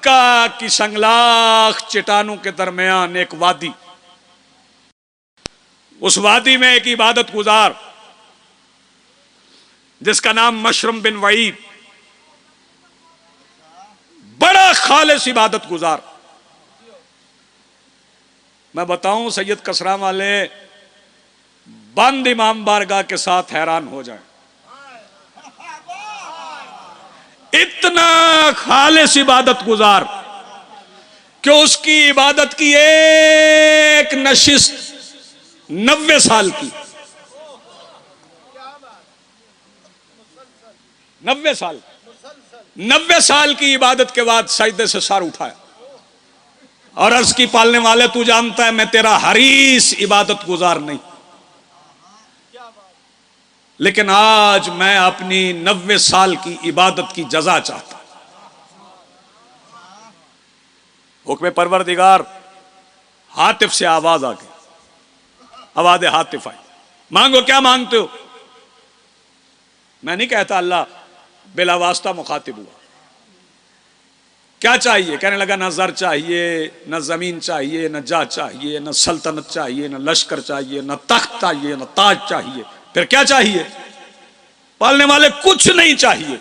मक्का की संगलाख चट्टानों के दरमियान एक वादी, उस वादी में एक इबादत गुजार जिसका नाम मशरम बिन वईद, बड़ा खालिस इबादत गुजार। मैं बताऊं सैयद कसरा वाले बंद इमाम बारगाह के साथ हैरान हो जाए, इतना खालिस इबादत गुजार कि उसकी इबादत की एक नशिस्त 90 साल की, 90 साल की इबादत के बाद सजदे से सर उठाया और अर्ज की पालने वाले, तू जानता है मैं तेरा हरीस इबादत गुजार नहीं, लेकिन आज मैं अपनी 90 साल की इबादत की जजा चाहता। हुक्म परवरदिगार, हातिफ से आवाज आ गई, आवाज हातिफ आई, मांगो क्या मांगते हो। मैं नहीं कहता, अल्लाह बिला वास्ता मुखातिब हुआ। क्या चाहिए? कहने लगा न ज़र चाहिए, न जमीन चाहिए, न जा चाहिए, न सल्तनत चाहिए, न लश्कर चाहिए, न तख्त चाहिए, न ताज चाहिए। फिर क्या चाहिए? पालने वाले कुछ नहीं चाहिए,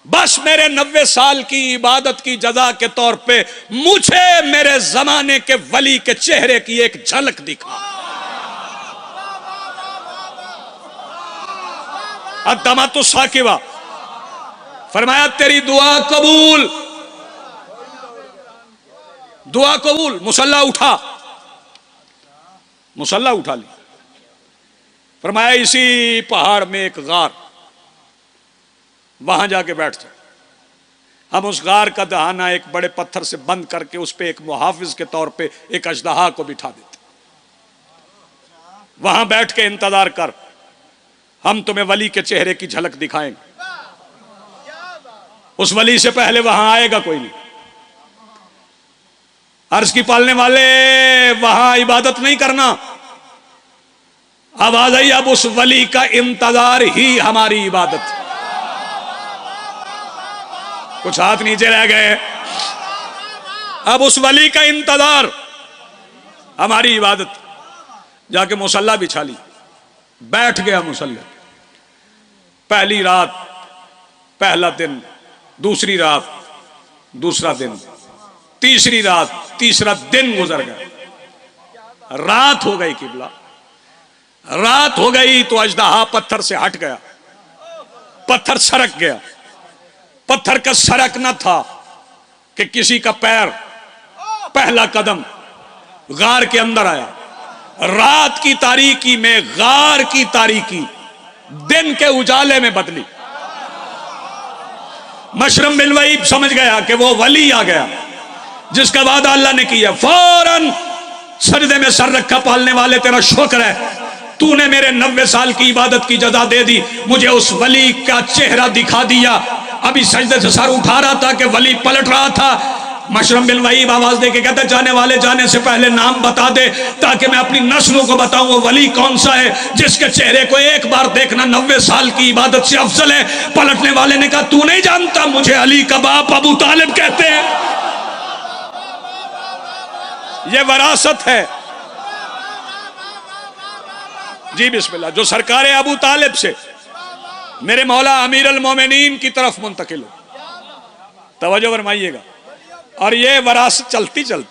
बस मेरे 90 साल की इबादत की जजा के तौर पे मुझे मेरे जमाने के वली के चेहरे की एक झलक दिखा। अद्दमातु साकिबा, फरमाया तेरी दुआ कबूल, दुआ कबूल। मुसल्ला उठा, मुसल्ला उठा ली। फरमाया इसी पहाड़ में एक गार, वहां जाके बैठ जाओ। हम उस गार का दहाना एक बड़े पत्थर से बंद करके उस पे एक मुहाफिज के तौर पे एक अजदहा को बिठा देते, वहां बैठ के इंतजार कर, हम तुम्हें वली के चेहरे की झलक दिखाएंगे। उस वली से पहले वहां आएगा कोई नहीं। अर्ज की पालने वाले, वहां इबादत नहीं करना, अब आ जाइए, अब उस वली का इंतजार ही हमारी इबादत। कुछ हाथ नीचे रह गए। अब उस वली का इंतजार हमारी इबादत। जाके मुसल्ला बिछा ली, बैठ गया मुसल्ले। पहली रात पहला दिन, दूसरी रात दूसरा दिन, तीसरी रात तीसरा दिन गुजर गया। रात हो गई किबला, रात हो गई तो अजदहा पत्थर से हट गया, पत्थर सरक गया। पत्थर का सरकना था कि किसी का पैर, पहला कदम गार के अंदर आया। रात की तारीकी में गार की तारीकी दिन के उजाले में बदली। मशरम बिन वईद समझ गया कि वो वली आ गया जिसका वादा अल्लाह ने किया। फौरन सजदे में सर रखा, पालने वाले तेरा शुक्र है, तूने मेरे 90 साल की इबादत की जजा दे दी, मुझे उस वली का चेहरा दिखा दिया। अभी सजदे से सर उठा रहा था कि वली पलट रहा था। मशरम बिन वईद आवाज दे के कहता, जाने वाले जाने से पहले नाम बता दे ताकि मैं अपनी नस्लों को बताऊं वो वली कौन सा है जिसके चेहरे को एक बार देखना 90 साल की इबादत से अफजल है। पलटने वाले ने कहा, तू नहीं जानता, मुझे अली का बाप अबू तालिब कहते हैं। ये वरासत है जी। बिस्मिल्लाह। जो सरकार अबू तालिब से मेरे मौला अमीर अल मोमिनीन की तरफ मुंतकिल हो, तवज्जो फरमाइएगा। और ये वरासत चलती चलती